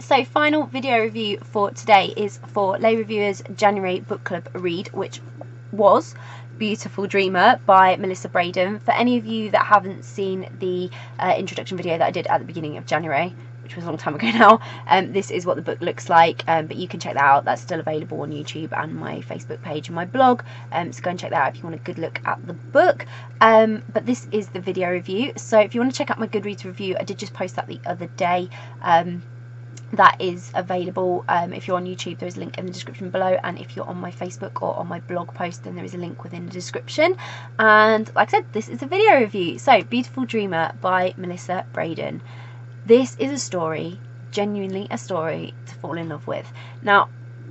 So final video review for today is for Lay Reviewer's January book club read, which was Beautiful Dreamer by Melissa Brayden. For any of you that haven't seen the introduction video that I did at the beginning of January, which was a long time ago now, this is what the book looks like, but you can check that out. That's still available on YouTube and my Facebook page and my blog, so go and check that out if you want a good look at the book. But this is the video review, so if you want to check out my Goodreads review, I did just post that the other day. That is available. If you're on YouTube, there is a link in the description below, and if you're on my Facebook or on my blog post, then there is a link within the description. And like I said, this is a video review. So Beautiful Dreamer by Melissa Brayden. This is a story, genuinely a story to fall in love with. Now,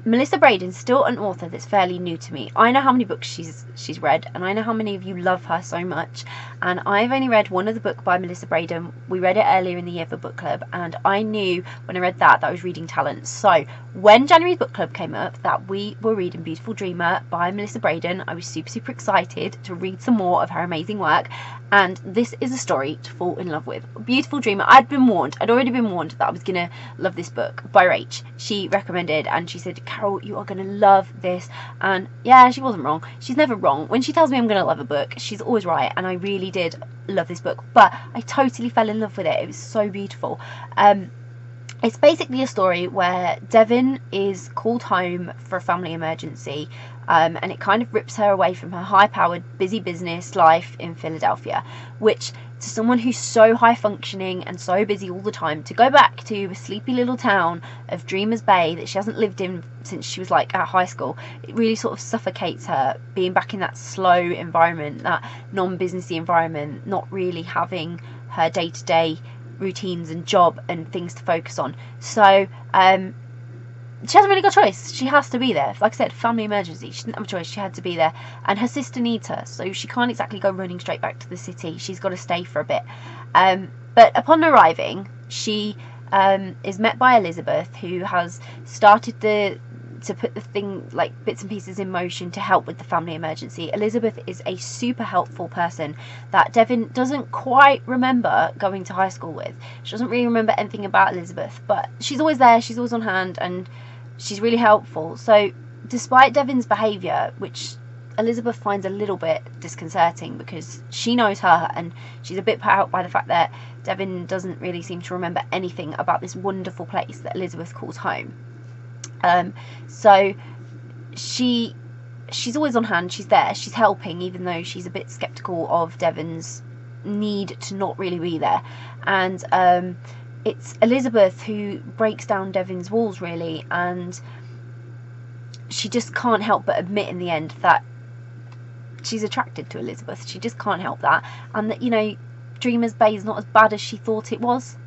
Melissa Brayden's still an author that's fairly new to me. I know how many books she's read, and I know how many of you love her so much. And I've only read one of the book by Melissa Brayden. We read it earlier in the year for book club, and I knew when I read that I was reading talent. So when January's book club came up that we were reading Beautiful Dreamer by Melissa Brayden, I was super excited to read some more of her amazing work. And this is a story to fall in love with. Beautiful Dreamer, I'd already been warned that I was gonna love this book by Rach. She recommended, and she said, Carol, you are gonna love this. And yeah, she wasn't wrong. She's never wrong. When she tells me I'm gonna love a book, she's always right, and I really did love this book. But I totally fell in love with it. It was so beautiful. It's basically a story where Devin is called home for a family emergency, and it kind of rips her away from her high-powered, busy business life in Philadelphia, which, to someone who's so high-functioning and so busy all the time, to go back to a sleepy little town of Dreamers Bay that she hasn't lived in since she was like at high school, it really sort of suffocates her, being back in that slow environment, that non-businessy environment, not really having her day-to-day routines and job and things to focus on. So she hasn't really got a choice. She has to be there. Like I said, family emergency, she didn't have a choice. She had to be there, and her sister needs her, so she can't exactly go running straight back to the city. She's got to stay for a bit. But upon arriving, she is met by Elizabeth, who has started to put the thing, like bits and pieces, in motion to help with the family emergency. Elizabeth is a super helpful person that Devin doesn't quite remember going to high school with. She doesn't really remember anything about Elizabeth, but she's always there, she's always on hand, and she's really helpful. So despite Devin's behaviour, which Elizabeth finds a little bit disconcerting because she knows her, and she's a bit put out by the fact that Devin doesn't really seem to remember anything about this wonderful place that Elizabeth calls home. So she's always on hand, she's there, she's helping, even though she's a bit skeptical of Devin's need to not really be there. And it's Elizabeth who breaks down Devin's walls, really, and she just can't help but admit in the end that she's attracted to Elizabeth. She just can't help that, and that, you know, Dreamers Bay is not as bad as she thought it was.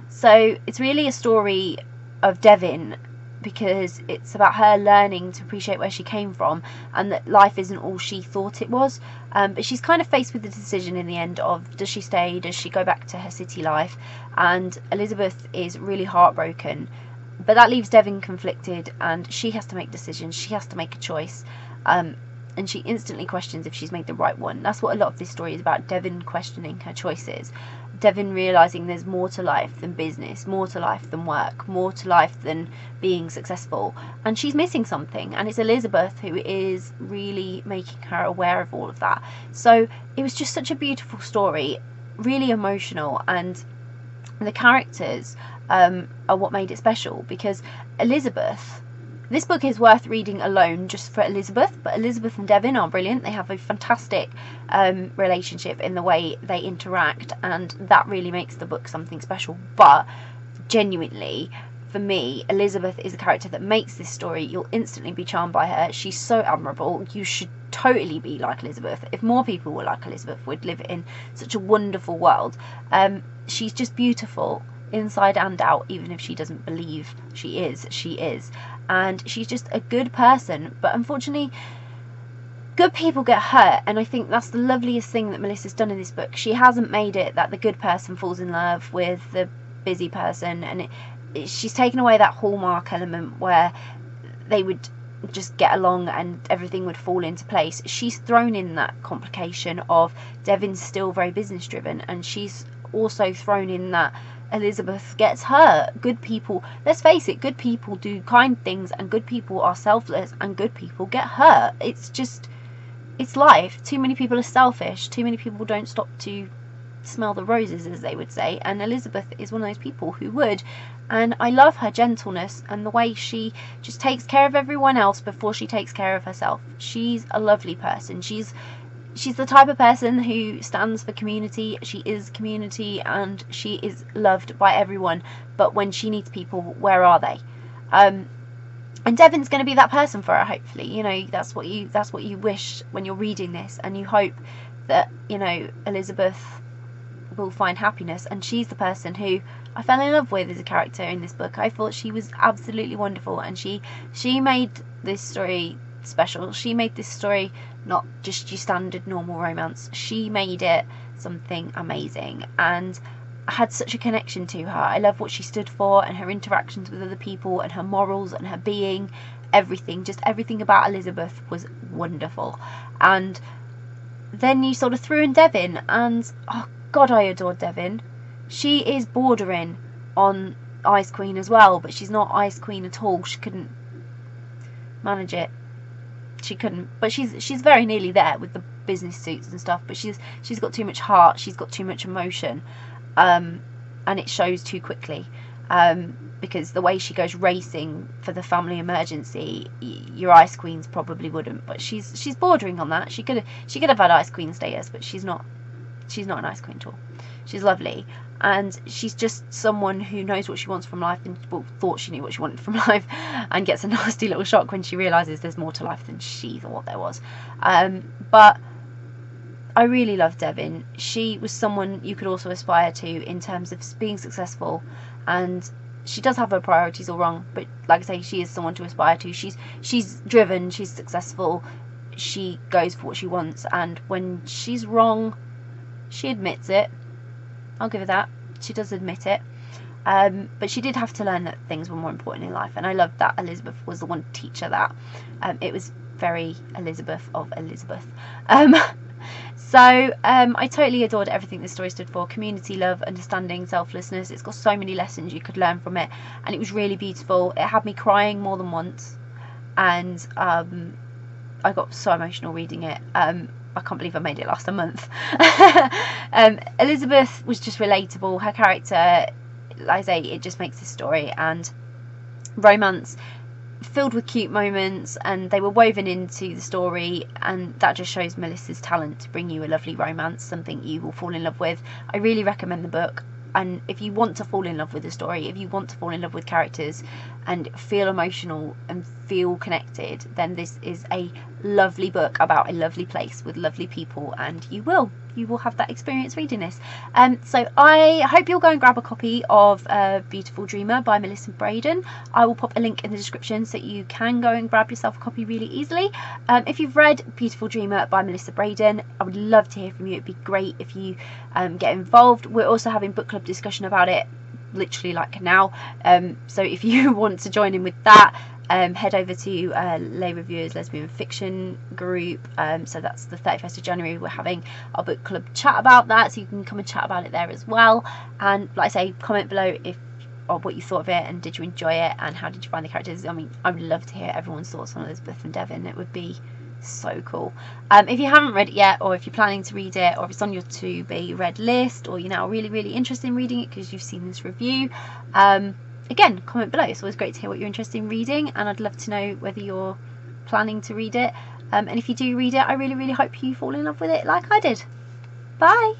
So it's really a story of Devin, because it's about her learning to appreciate where she came from, and that life isn't all she thought it was. But she's kind of faced with the decision in the end of, does she stay, does she go back to her city life? And Elizabeth is really heartbroken, but that leaves Devin conflicted, and she has to make decisions, she has to make a choice, and she instantly questions if she's made the right one. That's what a lot of this story is about, Devin questioning her choices, Devin realising there's more to life than business, more to life than work, more to life than being successful, and she's missing something, and it's Elizabeth who is really making her aware of all of that. So it was just such a beautiful story, really emotional, and the characters are what made it special, because Elizabeth, this book is worth reading alone just for Elizabeth, but Elizabeth and Devin are brilliant. They have a fantastic relationship in the way they interact, and that really makes the book something special. But genuinely, for me, Elizabeth is a character that makes this story. You'll instantly be charmed by her. She's so admirable. You should totally be like Elizabeth. If more people were like Elizabeth, we'd live in such a wonderful world. She's just beautiful inside and out, even if she doesn't believe she is, and she's just a good person. But unfortunately, good people get hurt, and I think that's the loveliest thing that Melissa's done in this book. She hasn't made it that the good person falls in love with the busy person, and she's taken away that hallmark element where they would just get along and everything would fall into place. She's thrown in that complication of Devin's still very business driven, and she's also thrown in that Elizabeth gets hurt. Good people, let's face it, good people do kind things, and good people are selfless, and good people get hurt. It's life. Too many people are selfish. Too many people don't stop to smell the roses, as they would say, and Elizabeth is one of those people who would. And I love her gentleness and the way she just takes care of everyone else before she takes care of herself. She's a lovely person. She's the type of person who stands for community. She is community, and she is loved by everyone. But when she needs people, where are they? And Devon's going to be that person for her, hopefully. You know, that's what you wish when you're reading this, and you hope that, you know, Elizabeth will find happiness. And she's the person who I fell in love with as a character in this book. I thought she was absolutely wonderful, and she made this story special. She made this story not just your standard normal romance. She made it something amazing, and I had such a connection to her. I love what she stood for, and her interactions with other people, and her morals, and her being, everything, just everything about Elizabeth was wonderful. And then you sort of threw in Devon, and oh god, I adored Devon. She is bordering on Ice Queen as well, but she's not Ice Queen at all. She couldn't manage it. She couldn't, but she's very nearly there with the business suits and stuff. But she's got too much heart. She's got too much emotion, and it shows too quickly. Because the way she goes racing for the family emergency, your Ice Queens probably wouldn't. But she's bordering on that. She could have had Ice Queen status, but she's not an Ice Queen at all. She's lovely, and she's just someone who knows what she wants from life, and thought she knew what she wanted from life, and gets a nasty little shock when she realises there's more to life than she thought there was. But I really love Devon. She was someone you could also aspire to in terms of being successful, and she does have her priorities all wrong, but like I say, she is someone to aspire to. She's driven, she's successful, she goes for what she wants, and when she's wrong, she admits it. I'll give her that. She does admit it. But she did have to learn that things were more important in life, and I loved that Elizabeth was the one to teach her that. It was very Elizabeth of Elizabeth. So I totally adored everything this story stood for. Community, love, understanding, selflessness. It's got so many lessons you could learn from it, and it was really beautiful. It had me crying more than once, and I got so emotional reading it. I can't believe I made it last a month. Elizabeth was just relatable. Her character, like I say, it just makes this story, and romance filled with cute moments, and they were woven into the story, and that just shows Melissa's talent to bring you a lovely romance, something you will fall in love with. I really recommend the book. And if you want to fall in love with the story, if you want to fall in love with characters and feel emotional and feel connected, then this is a lovely book about a lovely place with lovely people, and you will have that experience reading this. So I hope you'll go and grab a copy of Beautiful Dreamer by Melissa Brayden. I will pop a link in the description so you can go and grab yourself a copy really easily. If you've read Beautiful Dreamer by Melissa Brayden, I would love to hear from you. It'd be great if you get involved. We're also having book club discussion about it literally like now, so if you want to join in with that, head over to Lay Reviewers Lesbian Fiction group. So that's the 31st of January. We're having our book club chat about that, so you can come and chat about it there as well. And like I say, comment below of what you thought of it, and did you enjoy it, and how did you find the characters. I mean, I would love to hear everyone's thoughts on Elizabeth and Devon. It would be so cool. If you haven't read it yet, or if you're planning to read it, or if it's on your to be read list, or you're now really interested in reading it because you've seen this review, again, comment below. It's always great to hear what you're interested in reading, and I'd love to know whether you're planning to read it. And if you do read it, I really hope you fall in love with it like I did. Bye.